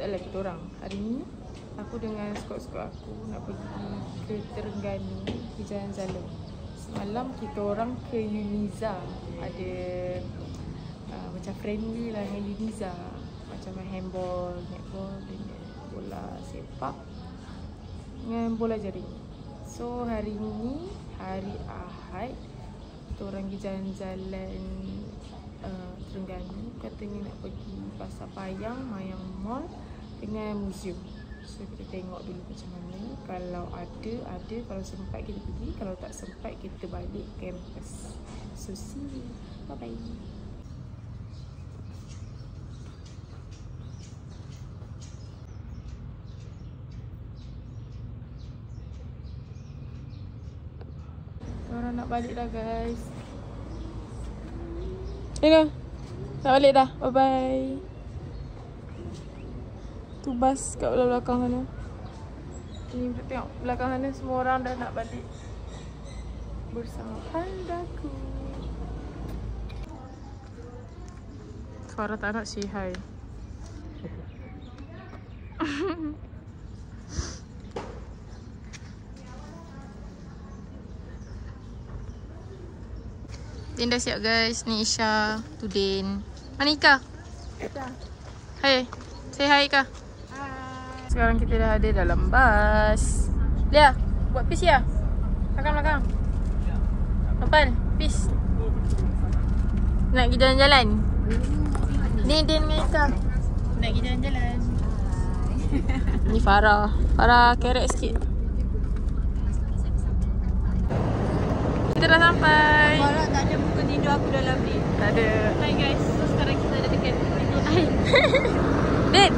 Taklah kita orang. Hari ni aku dengan skot-skot aku nak pergi ke Terengganu, ke jalan-jalan. Semalam kita orang ke Uniza. Ada macam friendly lah dengan Uniza. Macam main handball, netball, bola sepak dengan bola jaring. So hari ni hari Ahad, kita orang pergi jalan-jalan Terengganu. Katanya nak pergi Pasar Payang, Mayang Mall dengan museum. So kita tengok dulu macam mana. Kalau ada, kalau sempat kita pergi. Kalau tak sempat kita balik kampus. So see you, bye bye. Orang nak balik dah guys. Nak balik dah. Bye bye. Tu bas kat belakang sana. Ni tengok belakang sana semua orang dah nak balik bersama pandaku. Farah tak nak say hi. Din dah siap guys. Ni Isha, Tudin. Mana Ika? Hai. Say hi Ika. Hai. Sekarang kita dah ada dalam bas. Lia, buat peace ya. Belakang. Nopal, peace. Nak pergi jalan-jalan? Ni Din dengan Ika. Nak pergi jalan-jalan. Ni Farah. Farah kerek sikit. Kita dah sampai. Farah tak ada muka tidur aku dalam ni. Tak ada. Hai guys, so sekarang kita ada dekat PTI. Din.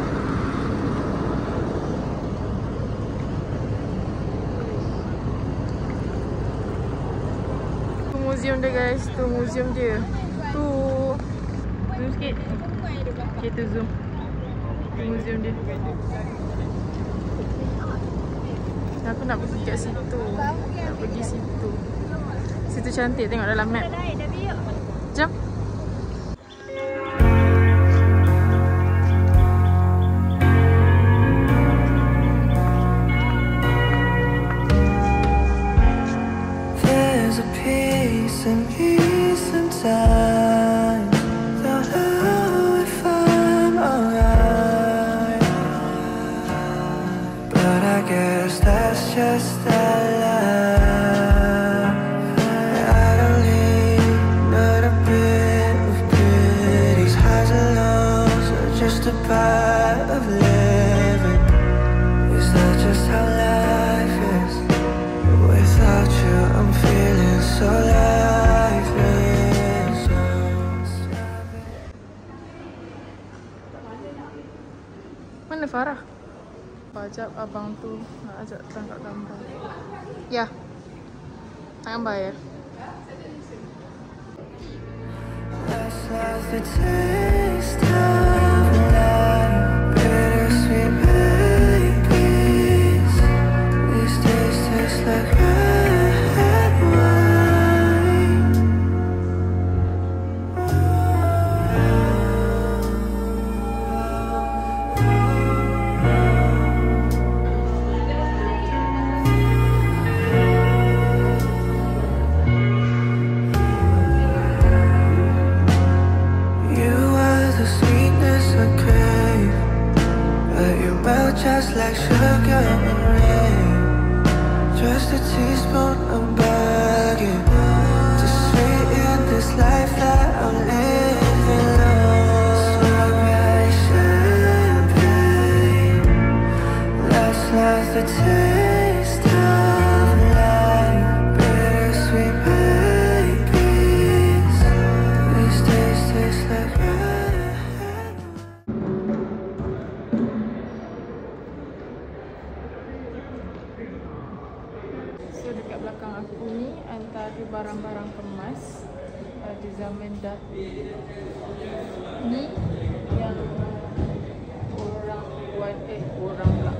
Tu museum dia guys. Tu museum dia. Tu. Zoom sikit. Okay, tu zoom. Tu museum dia. Aku nak pergi kat situ. Nak pergi situ. Situ cantik, tengok dalam map. Jom. There's a peace and peace and time. Don't know if I'm alright, but I guess that's just our life. Just a part of living. Is that just how life is? Without you, I'm feeling so lifeless. Mana Farah? Pajak abang tu nak ajak tangkap gambar. Ya. Tak gambar ya? That's like the taste of life, bittersweet babies. These days taste like red wine. Just like sugar and rain, just a teaspoon of bugging to sweeten this life that I'm living on. Strawberry champagne, last like the taste of life, bittersweet babies. These days taste like Dekat belakang aku ni antara barang-barang kemas pada zaman dahulu ni yang orang pula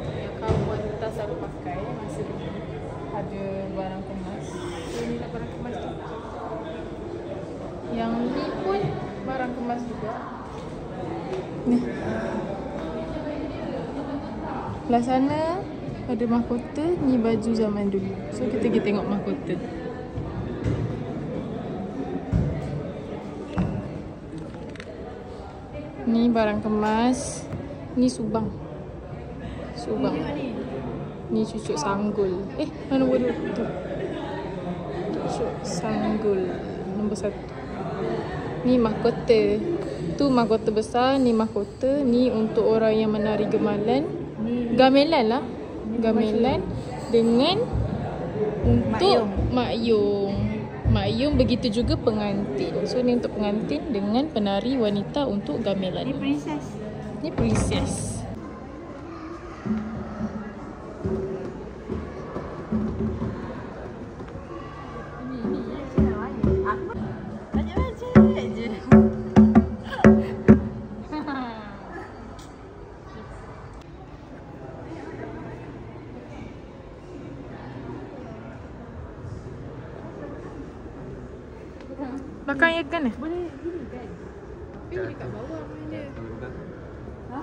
yang kawan kita selalu pakai masa dulu. Ada barang kemas. Ini lah barang kemas tu. Yang ni pun barang kemas juga. Ni. Sebelah sana ada mahkota. Ni baju zaman dulu. So kita pergi tengok mahkota. Ni barang kemas. Ni subang. Subang. Ni cucuk sanggul. Mana nombor 2 tu? Cucuk sanggul nombor 1. Ni mahkota. Tu mahkota besar. Ni mahkota. Ni untuk orang yang menari gemalan. Gamelan lah. Gamelan dengan untuk makyung. Makyung begitu juga pengantin. So ni untuk pengantin dengan penari wanita untuk gamelan. Ni princess. Ni princess. Belakang ya kan? Boleh gini kan? Tapi dekat bawah mana dia? Ha?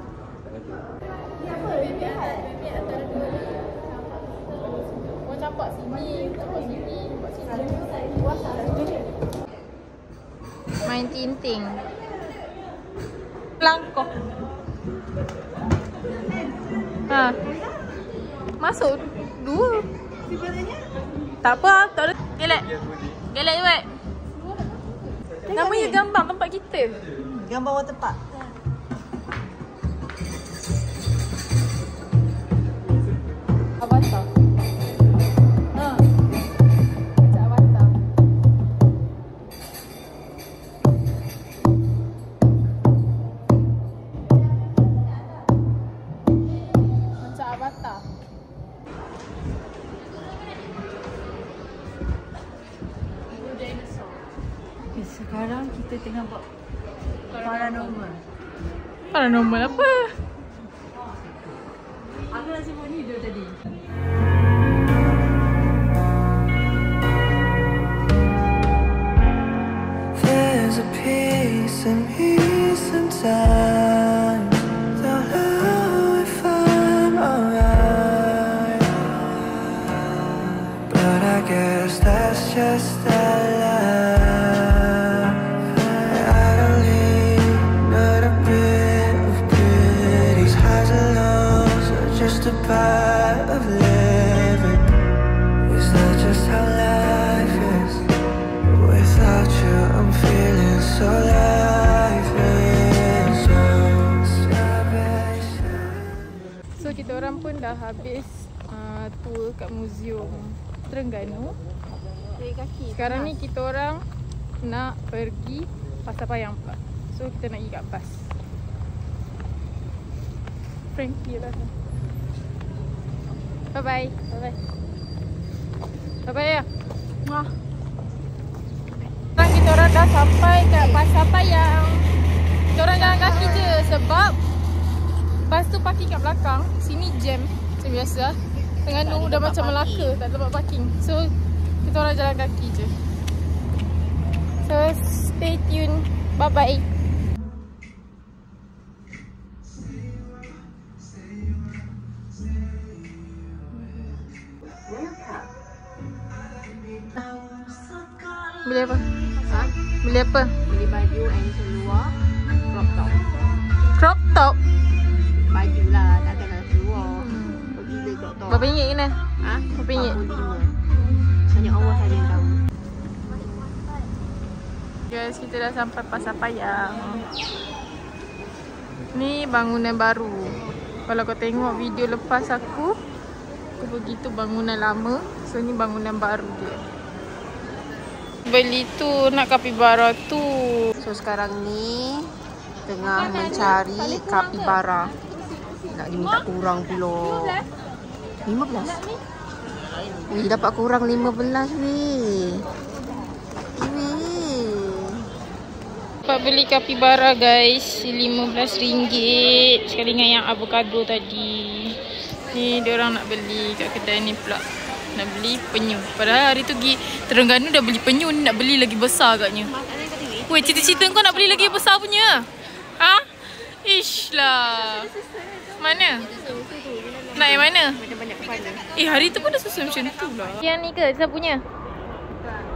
Ni apa? Baby antara dua ni. Oh campak sini, campak sini, campak sini. Main tinting. Langkah. Ha. Masuk 2. Tak apa, tak ada. Gelak. Gelak je, Wek. Namanya gambar tempat kita. Gambar water park. Avatar. Ha. Macam Avatar. Macam Avatar. Sekarang kita tengah buat paranormal. Paranormal apa? Aku nak sebut ni dia tadi. There's a peace in me sometimes. Don't know if I'm alright, but I guess that's just our life. I only know a bit of good. These highs and lows are just a part of living. Is that just how life is? Without you, I'm feeling so lifeless. So kita orang pun dah habis tour kat Museum Terengganu. Dari kaki. Sekarang ni kita orang nak pergi Pasar Payang pula. So kita nak pergi kat bas. Frankie lah. Bye bye. Bye bye. Bye bye ya. Wah. Sekarang kita orang dah sampai kat Pasar Payang. Kita orang jalan kaki je sebab bas tu parking kat belakang. Sini jam macam biasa. Terengganu dah macam Melaka, tak ada tempat parking. So kita orang jalan kaki je. So stay tune. Bye bye. Beli apa? Ha? Beli apa? Beli baju and seluar crop top. Crop top. Baju lah, takkan nak seluar. Gila crop top. Berapa ringgit kena? Ha? Berapa ringgit? 45. Hanya Allah saja yang tahu. Guys, kita dah sampai Pasar Payang. Ni bangunan baru. Kalau kau tengok video lepas aku pergi tu bangunan lama. So ni bangunan baru dia. Beli tu nak kapibara tu. So sekarang ni tengah mencari kapibara. Nak diminta kurang pula. 15. Wih, dapat kurang 15 weh. Dapat beli kapibara guys, RM15. Sekali dengan yang avocado tadi. Ni diorang nak beli kat kedai ni pula. Nak beli penyu. Padahal hari tu pergi Terengganu dah beli penyu, ni nak beli lagi besar agaknya. Weh, cita-cita kau nak beli lagi besar punya? Ha? Ish lah. Mana? Nak yang mana? Macam banyak kepala. Hari tu pun dah susun macam tu lah. Yang ni ke? Siapa punya?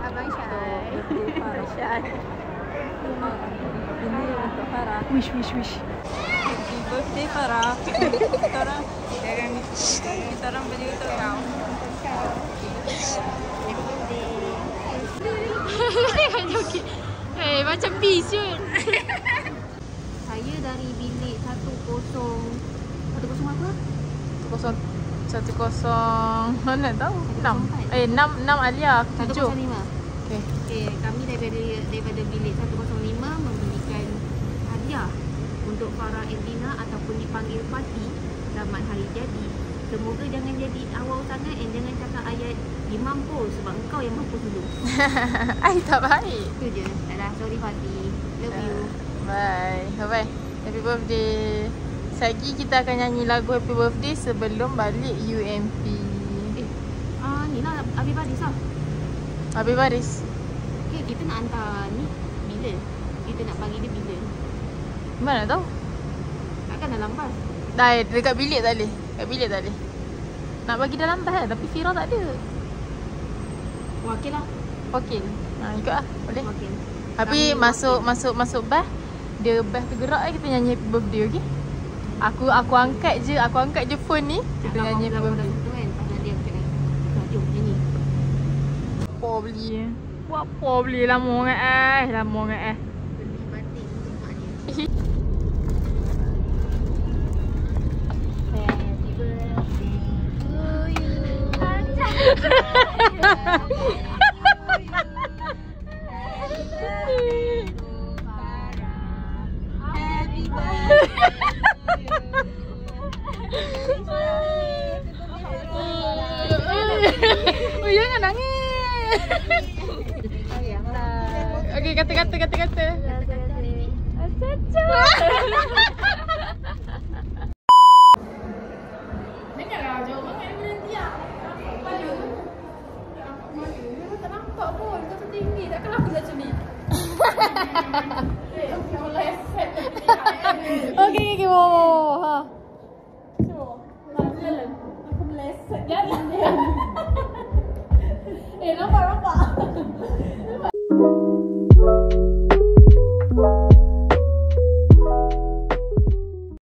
Abang Syah. Farah Syah. Ini untuk Farah. Wish. Happy birthday Farah. Kita orang beli untuk kau. Macam bis je. Saya dari bilik 10 apa? 10 mana tahu? 6 Alia, aku 7. 105. Okey. Kami daripada bilik 105 memberikan hadiah untuk Farah Edina ataupun dipanggil Fati selamat hari jadi. Semoga jangan jadi awal sangat and jangan cakap ayat dimampus sebab engkau yang mampus dulu. Ai tak baik. Itu je. Dah, sorry Fati. Love you. Bye. Bye. Happy birthday. Lagi kita akan nyanyi lagu Happy Birthday sebelum balik UMP. Ni lah Habib Baris lah. Habis baris. Okay, kita nak hantar ni bila? Kita nak panggil dia bila? Mana tahu? Takkan dalam bas? Dah dekat bilik tak boleh. Dekat bilik tak boleh. Nak bagi dalam bas lah. Tapi Fira tak ada. Wakil lah. Wakil. Ikut lah. Boleh. Wakil. Tapi masuk bas. Dia bas tergerak kita nyanyi Happy Birthday, okey? Aku angkat je phone ni. Kita nyanyi Happy Birthday. Kan? Pasal dia cakap, jom nyanyi. Buat apa beli lama sangat Beli batik untuk mak dia. Happy birthday to you. Happy Oh, jangan nangis. Okey, kata. birthday.